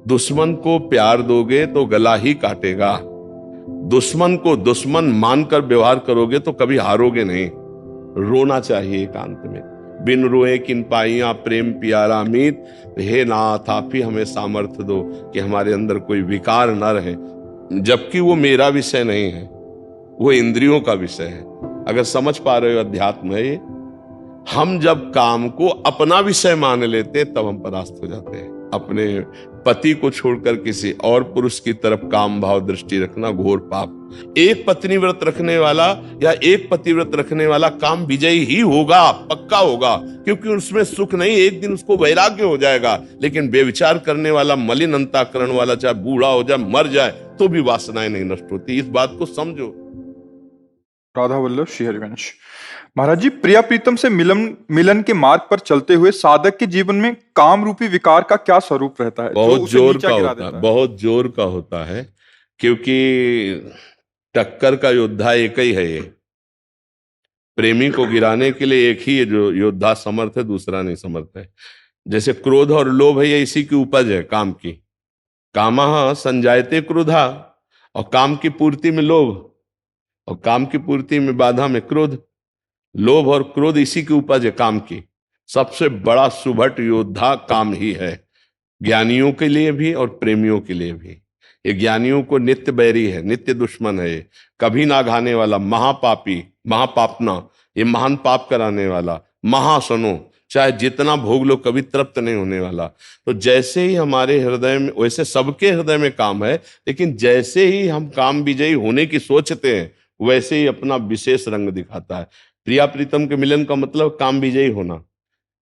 दुश्मन को प्यार दोगे तो गला ही काटेगा। दुश्मन को दुश्मन मानकर व्यवहार करोगे तो कभी हारोगे नहीं। रोना चाहिए एकांत में। बिन रोए किन पाइया प्रेम प्यारा मीत। हे नाथ, आप ही हमें सामर्थ्य दो कि हमारे अंदर कोई विकार न रहे, जबकि वो मेरा विषय नहीं है, वो इंद्रियों का विषय है। अगर समझ पा रहे हो अध्यात्म है ये। हम जब काम को अपना विषय मान लेते तब हम परास्त हो जाते हैं। अपने पति को छोड़कर किसी और पुरुष की तरफ काम भाव दृष्टि रखना घोर पाप। एक पत्नी व्रत रखने वाला या एक पति व्रत रखने वाला काम विजयी ही होगा, पक्का होगा, क्योंकि उसमें सुख नहीं, एक दिन उसको वैराग्य हो जाएगा। लेकिन बेविचार करने वाला, मलिन अंतःकरण वाला, चाहे बूढ़ा हो जाए, मर जाए, तो भी वासनाएं नहीं नष्ट होती। इस बात को समझो। राधा वल्लभ श्री हरिवंश। महाराज जी, प्रिया प्रीतम से मिलन के मार्ग पर चलते हुए साधक के जीवन में काम रूपी विकार का क्या स्वरूप रहता है? बहुत जोर का होता है, बहुत जोर का होता है, क्योंकि टक्कर का योद्धा एक ही है। ये प्रेमी को गिराने के लिए एक ही है जो योद्धा समर्थ है, दूसरा नहीं समर्थ है। जैसे क्रोध और लोभ है, ये इसी की उपज है, काम की। कामः संजायते क्रोधा, और काम की पूर्ति में लोभ, और काम की पूर्ति में बाधा में क्रोध। लोभ और क्रोध इसी की उपज है, काम की। सबसे बड़ा सुभट योद्धा काम ही है, ज्ञानियों के लिए भी और प्रेमियों के लिए भी। ये ज्ञानियों को नित्य बैरी है, नित्य दुश्मन है। ये कभी ना घाने वाला महापापी, महापापना, ये महान पाप कराने वाला, महासनो, चाहे जितना भोग लो कभी तृप्त नहीं होने वाला। तो जैसे ही हमारे हृदय में, वैसे सबके हृदय में काम है, लेकिन जैसे ही हम काम विजयी होने की सोचते हैं, वैसे ही अपना विशेष रंग दिखाता है। प्रिया प्रीतम के मिलन का मतलब काम विजयी होना,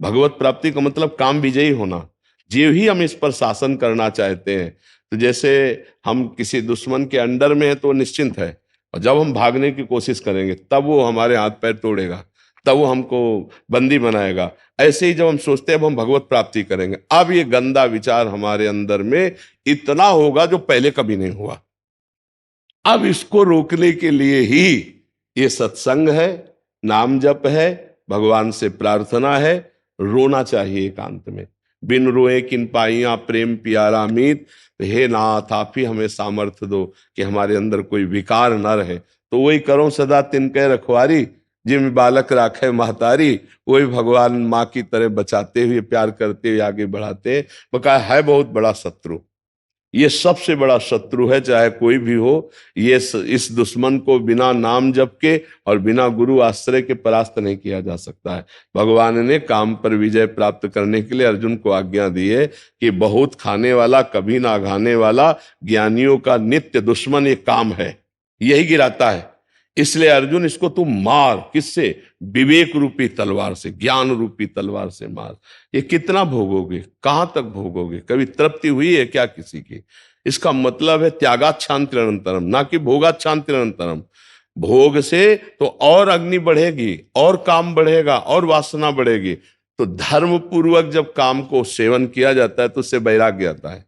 भगवत प्राप्ति का मतलब काम विजयी होना। जो ही हम इस पर शासन करना चाहते हैं, तो जैसे हम किसी दुश्मन के अंडर में है तो निश्चिंत है, और जब हम भागने की कोशिश करेंगे तब वो हमारे हाथ पैर तोड़ेगा, तब वो हमको बंदी बनाएगा। ऐसे ही जब हम सोचते हैं अब हम भगवत प्राप्ति करेंगे, अब ये गंदा विचार हमारे अंदर में इतना होगा जो पहले कभी नहीं हुआ। अब इसको रोकने के लिए ही ये सत्संग है, नाम जप है, भगवान से प्रार्थना है। रोना चाहिए एकांत में। बिन रोए किन पाइया प्रेम प्यारा मीत। हे नाथ, आप ही हमें सामर्थ्य दो कि हमारे अंदर कोई विकार न रहे। तो वही करो सदा तिनके रखवारी, जिम बालक राखे महतारी। वही भगवान माँ की तरह बचाते हुए, प्यार करते हुए आगे बढ़ाते हैं। बका है बहुत बड़ा शत्रु, ये सबसे बड़ा शत्रु है, चाहे कोई भी हो। ये इस दुश्मन को बिना नाम जप के और बिना गुरु आश्रय के परास्त नहीं किया जा सकता है। भगवान ने काम पर विजय प्राप्त करने के लिए अर्जुन को आज्ञा दी है कि बहुत खाने वाला, कभी ना घाने वाला, ज्ञानियों का नित्य दुश्मन ये काम है, यही गिराता है। इसलिए अर्जुन, इसको तुम मार। किससे? विवेक रूपी तलवार से, ज्ञान रूपी तलवार से मार। ये कितना भोगोगे, कहां तक भोगोगे? कभी तृप्ति हुई है क्या किसी की? इसका मतलब है त्यागाच्छांतिरनंतरम, ना कि भोगाच्छांतिरनंतरम। भोग से तो और अग्नि बढ़ेगी, और काम बढ़ेगा, और वासना बढ़ेगी। तो धर्म पूर्वक जब काम को सेवन किया जाता है तो उससे वैराग्य आता है।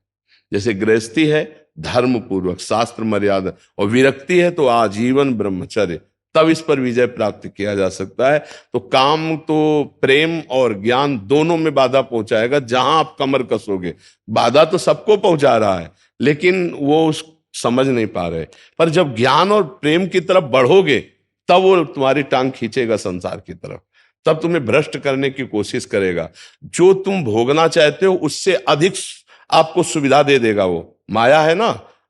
जैसे गृहस्थी है धर्म पूर्वक, शास्त्र मर्यादा, और विरक्ति है तो आजीवन ब्रह्मचर्य, तब इस पर विजय प्राप्त किया जा सकता है। तो काम तो प्रेम और ज्ञान दोनों में बाधा पहुंचाएगा। जहां आप कमर कसोगे, बाधा तो सबको पहुंचा रहा है, लेकिन वो उस समझ नहीं पा रहे। पर जब ज्ञान और प्रेम की तरफ बढ़ोगे, तब वो तुम्हारी टांग खींचेगा संसार की तरफ, तब तुम्हें भ्रष्ट करने की कोशिश करेगा। जो तुम भोगना चाहते हो उससे अधिक आपको सुविधा दे देगा। वो माया है ना,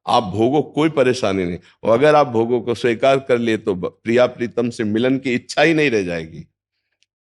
आप भोगो, कोई परेशानी नहीं। और अगर आप भोगों को स्वीकार कर लिए तो प्रिया प्रीतम से मिलन की इच्छा ही नहीं रह जाएगी,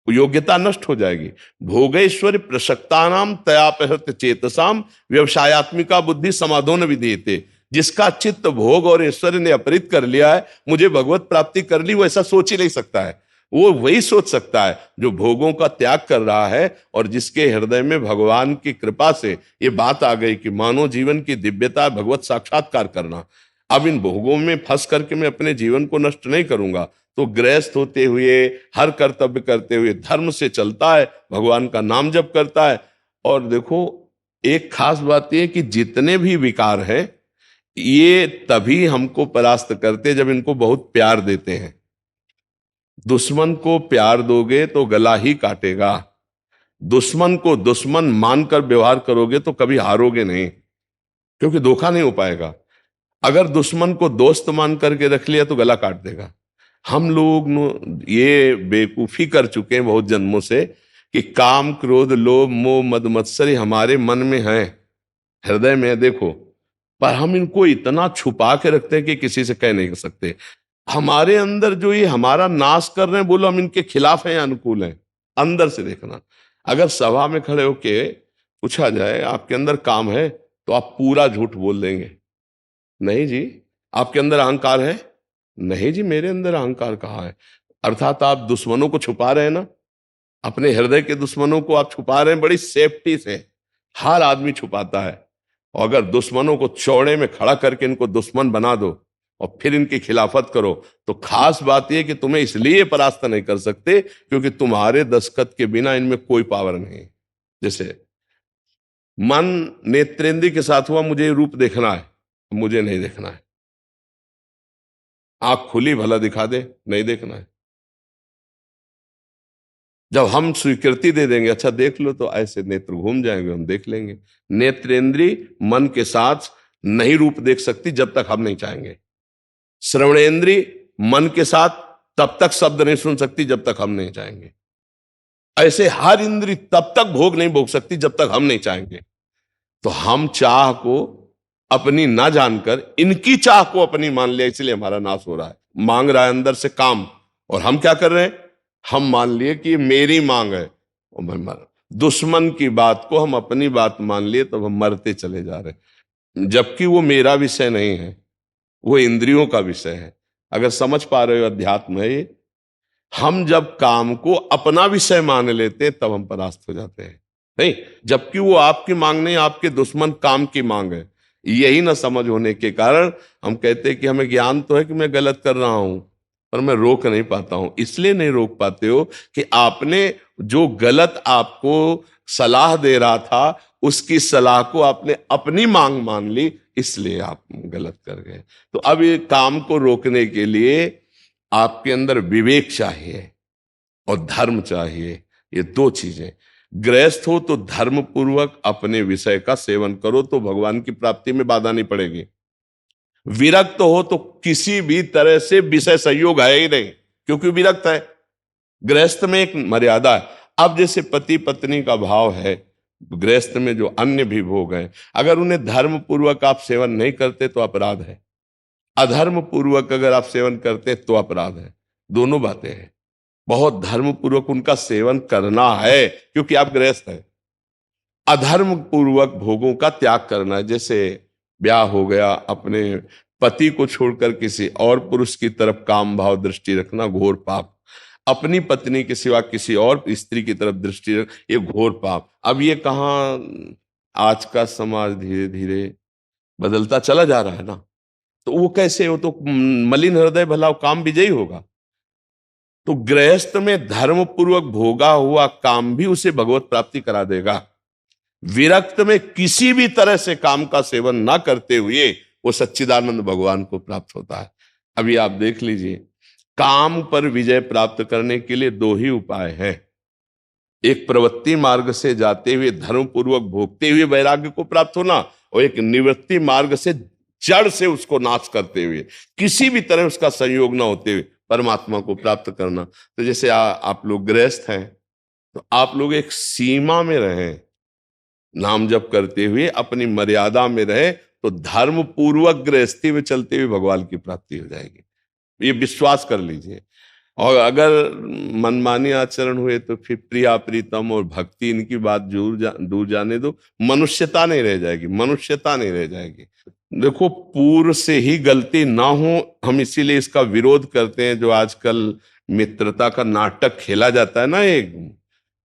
योग्यता नष्ट हो जाएगी। भोगेश्वरी प्रसक्तानाम तयापहृत चेतसाम व्यवसायत्मिका बुद्धि समाधोन विधेयते। जिसका चित्त भोग और ऐश्वर्य ने अपहृत कर लिया है, मुझे भगवत प्राप्ति कर ली, वो ऐसा सोच ही नहीं सकता है। वो वही सोच सकता है जो भोगों का त्याग कर रहा है, और जिसके हृदय में भगवान की कृपा से ये बात आ गई कि मानव जीवन की दिव्यता भगवत साक्षात्कार करना। अब इन भोगों में फंस करके मैं अपने जीवन को नष्ट नहीं करूंगा। तो गृहस्थ होते हुए, हर कर्तव्य करते हुए धर्म से चलता है, भगवान का नाम जप करता है। और देखो, एक खास बात यह कि जितने भी विकार हैं, ये तभी हमको परास्त करते जब इनको बहुत प्यार देते हैं। दुश्मन को प्यार दोगे तो गला ही काटेगा। दुश्मन को दुश्मन मानकर व्यवहार करोगे तो कभी हारोगे नहीं। क्योंकि धोखा नहीं हो पाएगा। अगर दुश्मन को दोस्त मान करके रख लिया तो गला काट देगा। हम लोग ये बेवकूफी कर चुके हैं बहुत जन्मों से कि काम क्रोध लोभ मोह मद मत्सरी हमारे मन में है, हृदय में है, देखो, पर हम इनको इतना छुपा के रखते हैं कि किसी से कह नहीं सकते। हमारे अंदर जो ये हमारा नाश कर रहे हैं, बोलो हम इनके खिलाफ हैं या अनुकूल हैं, अंदर से देखना। अगर सभा में खड़े होके पूछा जाए आपके अंदर काम है, तो आप पूरा झूठ बोल देंगे, नहीं जी। आपके अंदर अहंकार है, नहीं जी मेरे अंदर अहंकार कहाँ है। अर्थात आप दुश्मनों को छुपा रहे हैं ना, अपने हृदय के दुश्मनों को आप छुपा रहे हैं बड़ी सेफ्टी से। हर आदमी छुपाता है, और अगर दुश्मनों को चौड़े में खड़ा करके इनको दुश्मन बना दो और फिर इनकी खिलाफत करो, तो खास बात यह कि तुम्हें इसलिए परास्त नहीं कर सकते क्योंकि तुम्हारे दस्तखत के बिना इनमें कोई पावर नहीं। जैसे मन नेत्रेंद्रिय के साथ हुआ, मुझे रूप देखना है, मुझे नहीं देखना है। आंख खुली भला दिखा दे, नहीं देखना है। जब हम स्वीकृति दे देंगे, अच्छा देख लो, तो ऐसे नेत्र घूम जाएंगे, हम देख लेंगे। नेत्रेंद्रिय मन के साथ नहीं रूप देख सकती जब तक हम नहीं चाहेंगे। श्रवणेंद्रिय मन के साथ तब तक शब्द नहीं सुन सकती जब तक हम नहीं चाहेंगे। ऐसे हर इंद्रिय तब तक भोग नहीं भोग सकती जब तक हम नहीं चाहेंगे। तो हम चाह को अपनी ना जानकर इनकी चाह को अपनी मान लिया, इसलिए हमारा नाश हो रहा है। मांग रहा है अंदर से काम, और हम क्या कर रहे हैं, हम मान लिए कि मेरी मांग है, और मैं मर। दुश्मन की बात को हम अपनी बात मान लिए, तो हम मरते चले जा रहे हैं, जबकि वो मेरा विषय नहीं है, वो इंद्रियों का विषय है। अगर समझ पा रहे हो अध्यात्म है ये। हम जब काम को अपना विषय मान लेते हैं तब हम परास्त हो जाते हैं, नहीं, जबकि वो आपकी मांग नहीं, आपके दुश्मन काम की मांग है। यही ना समझ होने के कारण हम कहते हैं कि हमें ज्ञान तो है कि मैं गलत कर रहा हूं, पर मैं रोक नहीं पाता हूं। इसलिए नहीं रोक पाते हो कि आपने जो गलत आपको सलाह दे रहा था, उसकी सलाह को आपने अपनी मांग मान ली, इसलिए आप गलत कर गए। तो अब ये काम को रोकने के लिए आपके अंदर विवेक चाहिए और धर्म चाहिए, ये दो चीजें। गृहस्थ हो तो धर्म पूर्वक अपने विषय का सेवन करो, तो भगवान की प्राप्ति में बाधा नहीं पड़ेगी। विरक्त हो तो किसी भी तरह से विषय संयोग है ही नहीं, क्योंकि विरक्त है। गृहस्थ में एक मर्यादा है। अब जैसे पति पत्नी का भाव है, गृहस्थ में जो अन्य भी भोग है, अगर उन्हें धर्म पूर्वक आप सेवन नहीं करते तो अपराध है, अधर्म पूर्वक अगर आप सेवन करते तो अपराध है। दोनों बातें हैं। बहुत धर्म पूर्वक उनका सेवन करना है क्योंकि आप गृहस्थ हैं। अधर्म पूर्वक भोगों का त्याग करना है। जैसे ब्याह हो गया, अपने पति को छोड़कर किसी और पुरुष की तरफ काम भाव दृष्टि रखना घोर पाप। अपनी पत्नी के सिवा किसी और स्त्री की तरफ दृष्टि रख, ये घोर पाप। अब ये कहाँ, आज का समाज धीरे धीरे बदलता चला जा रहा है ना, तो वो कैसे हो, तो मलिन हृदय भला काम विजयी होगा। तो गृहस्थ में धर्म पूर्वक भोगा हुआ काम भी उसे भगवत प्राप्ति करा देगा। विरक्त में किसी भी तरह से काम का सेवन ना करते हुए वो सच्चिदानंद भगवान को प्राप्त होता है। अभी आप देख लीजिए, काम पर विजय प्राप्त करने के लिए दो ही उपाय हैं। एक प्रवृत्ति मार्ग से जाते हुए धर्म पूर्वक भोगते हुए वैराग्य को प्राप्त होना, और एक निवृत्ति मार्ग से जड़ से उसको नाश करते हुए, किसी भी तरह उसका संयोग ना होते हुए परमात्मा को प्राप्त करना। तो जैसे आप लोग गृहस्थ हैं, तो आप लोग एक सीमा में रहें, नाम जप करते हुए अपनी मर्यादा में रहे, तो धर्म पूर्वक गृहस्थी में चलते हुए भगवान की प्राप्ति हो जाएगी। ये विश्वास कर लीजिए। और अगर मनमानी आचरण हुए तो फिर प्रिया प्रीतम और भक्ति इनकी बात दूर जाने दो, मनुष्यता नहीं रह जाएगी, मनुष्यता नहीं रह जाएगी। देखो, पूर्व से ही गलती ना हो, हम इसीलिए इसका विरोध करते हैं। जो आजकल मित्रता का नाटक खेला जाता है ना, एक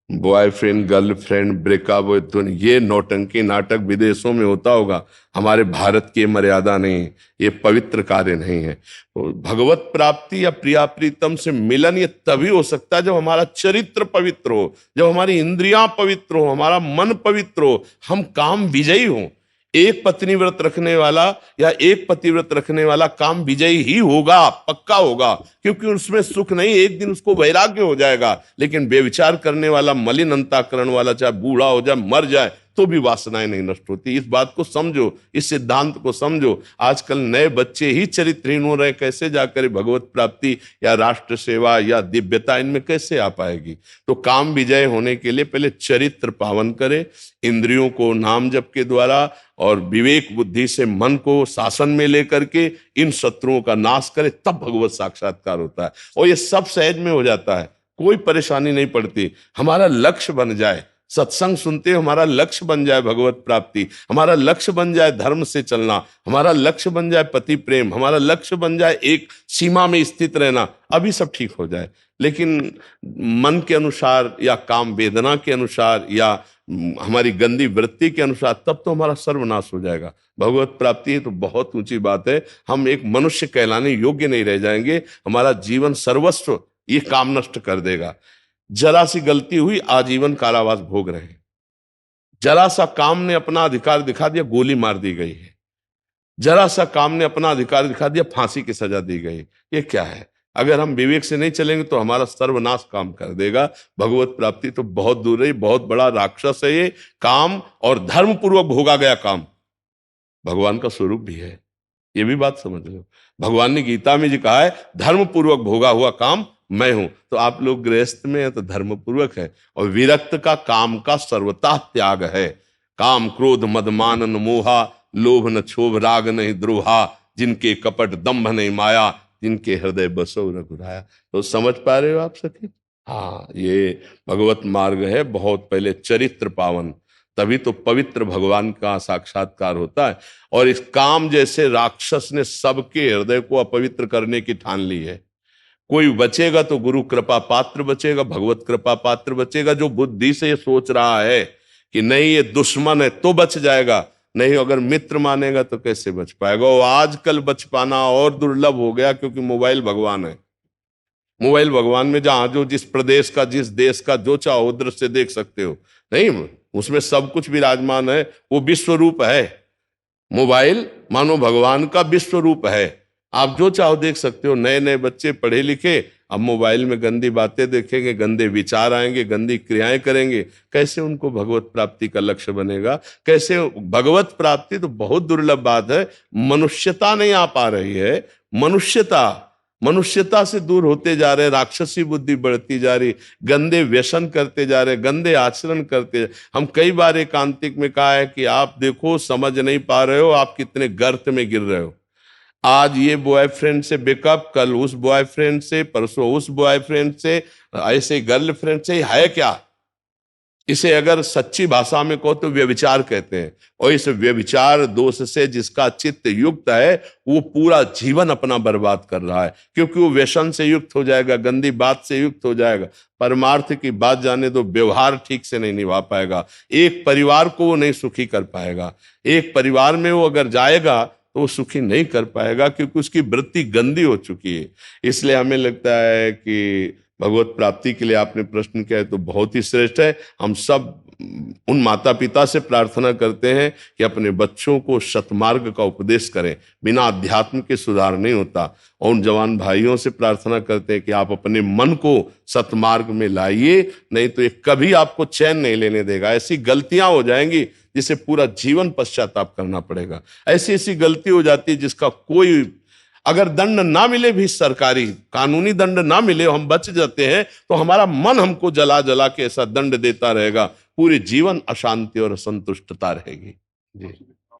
बॉयफ्रेंड गर्लफ्रेंड ब्रेकअप, ये नौटंकी नाटक विदेशों में होता होगा, हमारे भारत की मर्यादा नहीं है, ये पवित्र कार्य नहीं है। तो भगवत प्राप्ति या प्रिया प्रीतम से मिलन ये तभी हो सकता है जब हमारा चरित्र पवित्र हो, जब हमारी इंद्रियां पवित्र हो, हमारा मन पवित्र हो, हम काम विजयी हो। एक पत्नी व्रत रखने वाला या एक पति व्रत रखने वाला काम विजयी ही होगा, पक्का होगा, क्योंकि उसमें सुख नहीं, एक दिन उसको वैराग्य हो जाएगा। लेकिन बेविचार करने वाला, मलिन अंतःकरण वाला, चाहे बूढ़ा हो जाए, मर जाए, तो भी वासनाएं नहीं नष्ट होती। इस बात को समझो, इस सिद्धांत को समझो। आजकल नए बच्चे ही चरित्रहीन हो रहे, कैसे जाकर भगवत प्राप्ति या राष्ट्र सेवा या दिव्यता इनमें कैसे आ पाएगी? तो काम विजय होने के लिए पहले चरित्र पावन करे, इंद्रियों को नाम जप के द्वारा और विवेक बुद्धि से मन को शासन में लेकर के इन शत्रुओं का नाश करे, तब भगवत साक्षात्कार होता है। और ये सब सहज में हो जाता है, कोई परेशानी नहीं पड़ती। हमारा लक्ष्य बन जाए, सत्संग सुनते हमारा लक्ष्य बन जाए भगवत प्राप्ति, हमारा लक्ष्य बन जाए धर्म से चलना, हमारा लक्ष्य बन जाए पति प्रेम, हमारा लक्ष्य बन जाए एक सीमा में स्थित रहना, अभी सब ठीक हो जाए। लेकिन मन के अनुसार या काम वेदना के अनुसार या हमारी गंदी वृत्ति के अनुसार, तब तो हमारा सर्वनाश हो जाएगा। भगवत प्राप्ति है तो बहुत ऊंची बात है, हम एक मनुष्य कहलाने योग्य नहीं रह जाएंगे, हमारा जीवन सर्वस्व ये काम नष्ट कर देगा। जरा सी गलती हुई, आजीवन कारावास भोग रहे हैं। जरा सा काम ने अपना अधिकार दिखा दिया, गोली मार दी गई है। जरा सा काम ने अपना अधिकार दिखा दिया, फांसी की सजा दी गई। ये क्या है? अगर हम विवेक से नहीं चलेंगे तो हमारा सर्वनाश काम कर देगा। भगवत प्राप्ति तो बहुत दूर है, बहुत बड़ा राक्षस है ये काम, और धर्म पूर्वक भोगा गया काम भगवान का स्वरूप भी है, ये भी बात समझ लो। भगवान ने गीता में जी कहा है, धर्म पूर्वक भोगा हुआ काम मैं हूं। तो आप लोग गृहस्थ में है तो धर्म पूर्वक है, और विरक्त का काम का सर्वतः त्याग है। काम क्रोध मद मान न मोहा, लोभ न क्षोभ राग नहीं द्रोहा, जिनके कपट दंभ नहीं माया, जिनके हृदय बसो रघुराया। तो समझ पा रहे हो आप सखी? हाँ, ये भगवत मार्ग है। बहुत पहले चरित्र पावन, तभी तो पवित्र भगवान का साक्षात्कार होता है। और इस काम जैसे राक्षस ने सबके हृदय को अपवित्र करने की ठान ली है। कोई बचेगा तो गुरु कृपा पात्र बचेगा, भगवत कृपा पात्र बचेगा। जो बुद्धि से ये सोच रहा है कि नहीं ये दुश्मन है तो बच जाएगा, नहीं अगर मित्र मानेगा तो कैसे बच पाएगा। और आजकल बच पाना और दुर्लभ हो गया, क्योंकि मोबाइल भगवान है। मोबाइल भगवान में जहां जो जिस प्रदेश का जिस देश का जो चाहो दृश्य देख सकते हो, नहीं उसमें सब कुछ विराजमान है, वो विश्व रूप है। मोबाइल मानो भगवान का विश्व रूप है, आप जो चाहो देख सकते हो। नए नए बच्चे पढ़े लिखे अब मोबाइल में गंदी बातें देखेंगे, गंदे विचार आएंगे, गंदी क्रियाएं करेंगे, कैसे उनको भगवत प्राप्ति का लक्ष्य बनेगा? कैसे भगवत प्राप्ति तो बहुत दुर्लभ बात है। मनुष्यता नहीं आ पा रही है, मनुष्यता से दूर होते जा रहे, राक्षसी बुद्धि बढ़ती जा रही, गंदे व्यसन करते जा रहे, गंदे आचरण करते। हम कई बार एकांतिक में कहा है कि आप देखो, समझ नहीं पा रहे हो आप कितने गर्त में गिर रहे हो। आज ये बॉयफ्रेंड से बेकअप, कल उस बॉयफ्रेंड से, परसों उस बॉयफ्रेंड से, ऐसे गर्लफ्रेंड से, है क्या? इसे अगर सच्ची भाषा में कहो तो व्यभिचार कहते हैं। और इस व्यभिचार दोष से जिसका चित्त युक्त है, वो पूरा जीवन अपना बर्बाद कर रहा है, क्योंकि वो व्यसन से युक्त हो जाएगा, गंदी बात से युक्त हो जाएगा। परमार्थ की बात जाने दो, व्यवहार ठीक से नहीं निभा पाएगा, एक परिवार को वो नहीं सुखी कर पाएगा। एक परिवार में वो अगर जाएगा तो वो सुखी नहीं कर पाएगा, क्योंकि उसकी वृत्ति गंदी हो चुकी है। इसलिए हमें लगता है कि भगवत प्राप्ति के लिए आपने प्रश्न किया है तो बहुत ही श्रेष्ठ है। हम सब उन माता पिता से प्रार्थना करते हैं कि अपने बच्चों को सतमार्ग का उपदेश करें, बिना अध्यात्म के सुधार नहीं होता। और उन जवान भाइयों से प्रार्थना करते हैं कि आप अपने मन को सतमार्ग में लाइए, नहीं तो ये कभी आपको चैन नहीं लेने देगा। ऐसी गलतियां हो जाएंगी जिसे पूरा जीवन पश्चाताप करना पड़ेगा। ऐसी ऐसी गलती हो जाती है जिसका कोई, अगर दंड ना मिले भी, सरकारी कानूनी दंड ना मिले, हम बच जाते हैं, तो हमारा मन हमको जला जला के ऐसा दंड देता रहेगा, पूरे जीवन अशांति और असंतुष्टता रहेगी। जी।